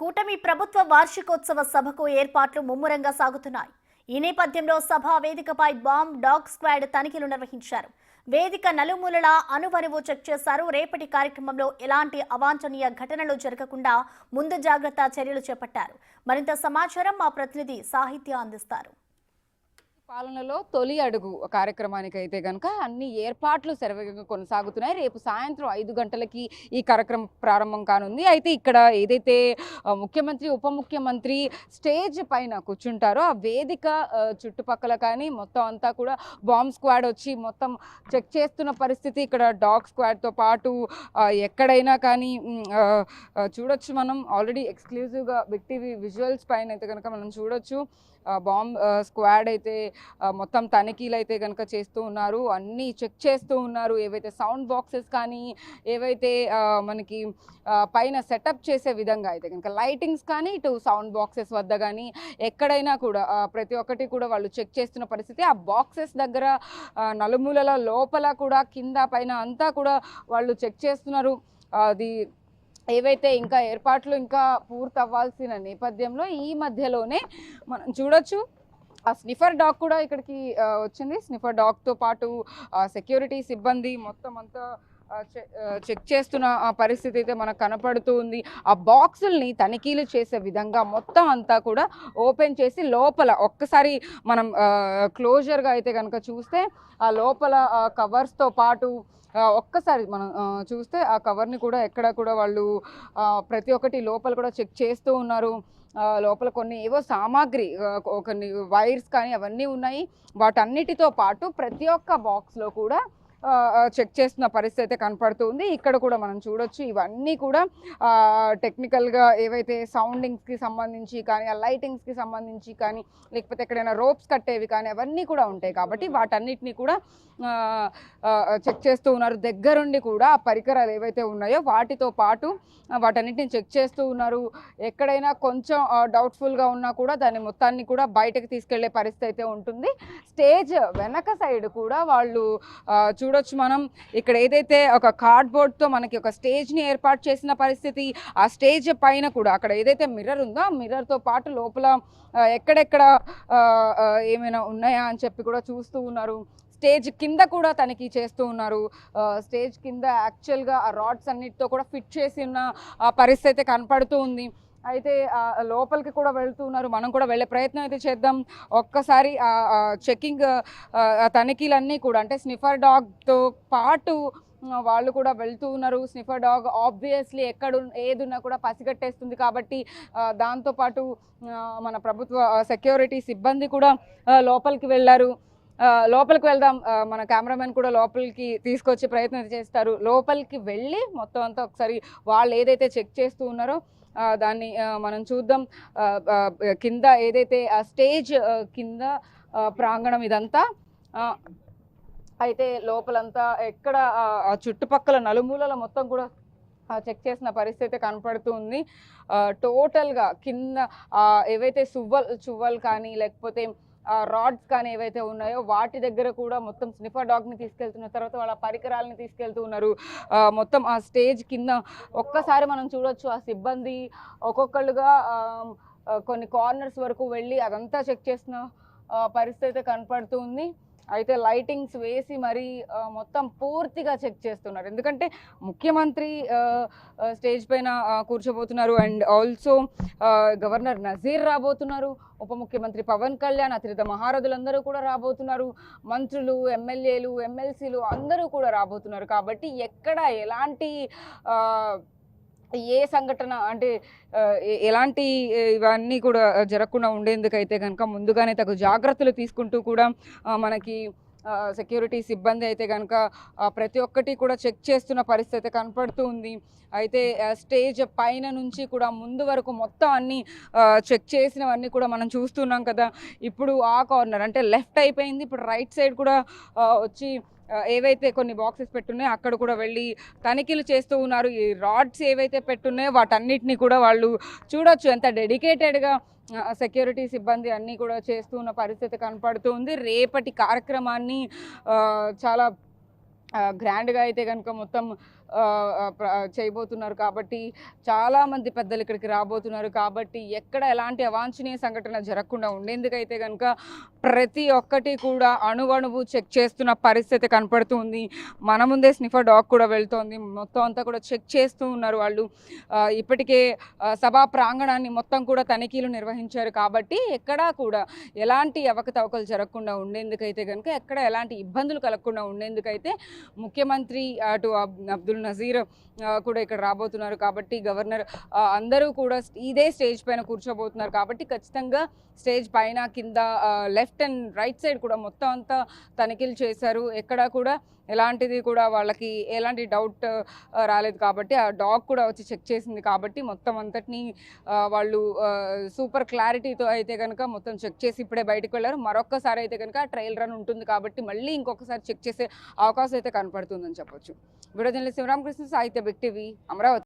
కూటమి ప్రభుత్వ వార్షికోత్సవ సభకు ఏర్పాట్లు ముమ్మరంగా సాగుతున్నాయి. ఈ నేపథ్యంలో సభా వేదికపై బాంబ్ డాగ్ స్క్వాడ్ తనిఖీలు నిర్వహించారు. వేదిక నలుమూలలా అణువణువు చెక్ చేశారు. రేపటి కార్యక్రమంలో ఎలాంటి అవాంఛనీయ ఘటనలు జరగకుండా ముందు జాగ్రత్త చర్యలు చేపట్టారు. మరింత సమాచారం మా ప్రతినిధి సాహిత్య అందిస్తారు. పాలనలో తొలి అడుగు కార్యక్రమానికి అయితే గనక అన్ని ఏర్పాట్లు శరవేగంగా కొనసాగుతున్నాయి. రేపు సాయంత్రం 5 గంటలకి ఈ కార్యక్రమం ప్రారంభం కానుంది. అయితే ఇక్కడ ఏదైతే ముఖ్యమంత్రి ఉప ముఖ్యమంత్రి స్టేజ్ పైన కూర్చుంటారో ఆ వేదిక చుట్టుపక్కల కానీ మొత్తం అంతా కూడా బాంబ్ స్క్వాడ్ వచ్చి మొత్తం చెక్ చేస్తున్న పరిస్థితి. ఇక్కడ డాగ్ స్క్వాడ్తో పాటు ఎక్కడైనా కానీ చూడొచ్చు. మనం ఆల్రెడీ ఎక్స్క్లూజివ్గా బిగ్ టీవీ విజువల్స్ పైన అయితే కనుక మనం చూడొచ్చు. బాంబ్ స్క్వాడ్ అయితే మొత్తం తనిఖీలు అయితే కనుక చేస్తూ ఉన్నారు, అన్నీ చెక్ చేస్తూ ఉన్నారు. ఏవైతే సౌండ్ బాక్సెస్ కానీ ఏవైతే మనకి పైన సెటప్ చేసే విధంగా అయితే కనుక లైటింగ్స్ కానీ ఇటు సౌండ్ బాక్సెస్ వద్ద కానీ ఎక్కడైనా కూడా ప్రతి ఒక్కటి కూడా వాళ్ళు చెక్ చేస్తున్న పరిస్థితి. ఆ బాక్సెస్ దగ్గర నలుమూలల లోపల కూడా కింద పైన అంతా కూడా వాళ్ళు చెక్ చేస్తున్నారు. అది ఏవైతే ఇంకా ఏర్పాట్లు ఇంకా పూర్తి అవ్వాల్సిన నేపథ్యంలో ఈ మధ్యలోనే మనం చూడొచ్చు ఆ స్నిఫర్ డాగ్ కూడా ఇక్కడికి వచ్చింది. స్నిఫర్ డాగ్తో పాటు సెక్యూరిటీ సిబ్బంది మొత్తం అంతా చెక్ చేస్తున్న పరిస్థితి అయితే మనకు కనపడుతూ ఉంది. ఆ బాక్సుల్ని తనిఖీలు చేసే విధంగా మొత్తం అంతా కూడా ఓపెన్ చేసి లోపల ఒక్కసారి మనం క్లోజర్గా అయితే కనుక చూస్తే ఆ లోపల కవర్స్తో పాటు ఒక్కసారి మనం చూస్తే ఆ కవర్ని కూడా ఎక్కడ కూడా వాళ్ళు ప్రతి ఒక్కటి లోపల కూడా చెక్ చేస్తూ ఉన్నారు. లోపల కొన్ని ఏవో సామాగ్రి కొన్ని వైర్స్ కానీ అవన్నీ ఉన్నాయి. వాటన్నిటితో పాటు ప్రతి ఒక్క బాక్స్లో కూడా చెక్ చేస్తున్న పరిస్థితి అయితే కనపడుతుంది. ఇక్కడ కూడా మనం చూడొచ్చు. ఇవన్నీ కూడా టెక్నికల్గా ఏవైతే సౌండింగ్స్కి సంబంధించి కానీ ఆ లైటింగ్స్కి సంబంధించి కానీ లేకపోతే ఎక్కడైనా రోప్స్ కట్టేవి కానీ అవన్నీ కూడా ఉంటాయి కాబట్టి వాటన్నిటిని కూడా చెక్ చేస్తూ ఉన్నారు. దగ్గరుండి కూడా ఆ పరికరాలు ఏవైతే ఉన్నాయో వాటితో పాటు వాటన్నిటిని చెక్ చేస్తూ ఉన్నారు. ఎక్కడైనా కొంచెం డౌట్ఫుల్గా ఉన్నా కూడా దాన్ని మొత్తాన్ని కూడా బయటకు తీసుకెళ్లే పరిస్థితి అయితే ఉంటుంది. స్టేజ్ వెనక సైడ్ కూడా వాళ్ళు చూడొచ్చు. మనం ఇక్కడ ఏదైతే ఒక కార్డ్బోర్డ్తో మనకి ఒక స్టేజ్ని ఏర్పాటు చేసిన పరిస్థితి. ఆ స్టేజ్ పైన కూడా అక్కడ ఏదైతే మిర్రర్ ఉందో ఆ మిర్రర్తో పాటు లోపల ఎక్కడెక్కడ ఏమైనా ఉన్నాయా అని చెప్పి కూడా చూస్తూ ఉన్నారు. స్టేజ్ కింద కూడా తనిఖీ చేస్తూ ఉన్నారు. స్టేజ్ కింద యాక్చువల్గా ఆ రాడ్స్ అన్నిటితో కూడా ఫిట్ చేసి ఉన్న పరిస్థితి అయితే కనపడుతూ ఉంది. అయితే లోపలికి కూడా వెళ్తూ ఉన్నారు. మనం కూడా వెళ్ళే ప్రయత్నం అయితే చేద్దాం. ఒక్కసారి చెకింగ్ తనిఖీలన్నీ కూడా అంటే స్నిఫర్ డాగ్తో పాటు వాళ్ళు కూడా వెళ్తూ ఉన్నారు. స్నిఫర్ డాగ్ ఆబ్వియస్లీ ఏదున్నా కూడా పసిగట్టేస్తుంది కాబట్టి దాంతోపాటు మన ప్రభుత్వ సెక్యూరిటీ సిబ్బంది కూడా లోపలికి వెళ్ళారు. లోపలికి వెళ్దాం. మన కెమెరామెన్ కూడా లోపలికి తీసుకొచ్చే ప్రయత్నం చేస్తారు. లోపలికి వెళ్ళి మొత్తం అంతా ఒకసారి వాళ్ళు ఏదైతే చెక్ చేస్తూ ఉన్నారో దాన్ని మనం చూద్దాం. కింద ఏదైతే ఆ స్టేజ్ కింద ప్రాంగణం ఇదంతా అయితే లోపలంతా ఎక్కడ చుట్టుపక్కల నలుమూలల మొత్తం కూడా చెక్ చేసిన పరిస్థితి కనపడుతూ ఉంది. టోటల్గా కింద ఏవైతే చువ్వలు కానీ లేకపోతే రాడ్స్ కానీ ఏవైతే ఉన్నాయో వాటి దగ్గర కూడా మొత్తం స్నిఫర్ డాగ్ని తీసుకెళ్తున్న తర్వాత వాళ్ళ పరికరాలని తీసుకెళ్తూ ఉన్నారు. మొత్తం ఆ స్టేజ్ కింద ఒక్కసారి మనం చూడొచ్చు. ఆ సిబ్బంది ఒక్కొక్కళ్ళుగా కొన్ని కార్నర్స్ వరకు వెళ్ళి అదంతా చెక్ చేసిన పరిస్థితి కనపడుతూ ఉంది. అయితే లైటింగ్స్ వేసి మరి మొత్తం పూర్తిగా చెక్ చేస్తున్నారు. ఎందుకంటే ముఖ్యమంత్రి స్టేజ్ పైన కూర్చోబోతున్నారు అండ్ ఆల్సో గవర్నర్ నజీర్ రాబోతున్నారు. ఉప ముఖ్యమంత్రి పవన్ కళ్యాణ్, అతిరథ మహారథులందరూ కూడా రాబోతున్నారు. మంత్రులు, ఎమ్మెల్యేలు, ఎమ్మెల్సీలు అందరూ కూడా రాబోతున్నారు. కాబట్టి ఎక్కడ ఎలాంటి ఏ సంఘటన అంటే ఎలాంటి ఇవన్నీ కూడా జరగకుండా ఉండేందుకైతే కనుక ముందుగానే తగు జాగ్రత్తలు తీసుకుంటూ కూడా మనకి సెక్యూరిటీ సిబ్బంది అయితే కనుక ప్రతి ఒక్కటి కూడా చెక్ చేస్తున్న పరిస్థితి కనపడుతూ ఉంది. అయితే స్టేజ్ పైన నుంచి కూడా ముందు వరకు మొత్తం అన్నీ చెక్ చేసినవన్నీ కూడా మనం చూస్తున్నాం కదా. ఇప్పుడు ఆ కార్నర్ అంటే లెఫ్ట్ అయిపోయింది. ఇప్పుడు రైట్ సైడ్ కూడా వచ్చి ఏవైతే కొన్ని బాక్సెస్ పెట్టున్నాయో అక్కడ కూడా వెళ్ళి తనిఖీలు చేస్తూ ఉన్నారు. ఈ రాడ్స్ ఏవైతే పెట్టున్నాయో వాటన్నిటిని కూడా వాళ్ళు చూడొచ్చు ఎంత డెడికేటెడ్గా సెక్యూరిటీ సిబ్బంది అన్నీ కూడా చేస్తూ ఉన్న పరిస్థితి కనపడుతూ ఉంది. రేపటి కార్యక్రమాన్ని చాలా గ్రాండ్గా అయితే కనుక మొత్తం చేయబోతున్నారు కాబట్టి చాలామంది పెద్దలు ఇక్కడికి రాబోతున్నారు కాబట్టి ఎక్కడ ఎలాంటి అవాంఛనీయ సంఘటన జరగకుండా ఉండేందుకైతే కనుక ప్రతి ఒక్కటి కూడా అణువణువు చెక్ చేస్తున్న పరిస్థితి కనపడుతుంది. మన ముందే స్నిఫర్ డాగ్ కూడా వెళ్తోంది. మొత్తం అంతా కూడా చెక్ చేస్తూ ఉన్నారు వాళ్ళు. ఇప్పటికే సభా ప్రాంగణాన్ని మొత్తం కూడా తనిఖీలు నిర్వహించారు కాబట్టి ఎక్కడా కూడా ఎలాంటి అవకతవకలు జరగకుండా ఉండేందుకైతే కనుక ఎక్కడ ఎలాంటి ఇబ్బందులు కలగకుండా ఉండేందుకైతే ముఖ్యమంత్రి అటు అబ్దుల్ నజీర్ కూడా ఇక్కడ రాబోతున్నారు కాబట్టి గవర్నర్ అందరూ కూడా ఇదే స్టేజ్ పైన కూర్చోబోతున్నారు కాబట్టి ఖచ్చితంగా స్టేజ్ పైన కింద లెఫ్ట్ అండ్ రైట్ సైడ్ కూడా మొత్తం అంతా తనిఖీలు చేశారు. ఎక్కడా కూడా ఎలాంటిది కూడా వాళ్ళకి ఎలాంటి డౌట్ రాలేదు కాబట్టి ఆ డాగ్ కూడా వచ్చి చెక్ చేసింది కాబట్టి మొత్తం అంతటినీ వాళ్ళు సూపర్ క్లారిటీతో అయితే కనుక మొత్తం చెక్ చేసి ఇప్పుడే బయటకు వెళ్ళారు. మరొక్కసారి అయితే కనుక ట్రయల్ రన్ ఉంటుంది కాబట్టి మళ్ళీ ఇంకొకసారి చెక్ చేసే అవకాశం అయితే కనపడుతుందని చెప్పొచ్చు. వీడియో జర్నలిస్ట్ శివరామకృష్ణ, సాహిత్య బిగ్ టీవీ, అమరావతి.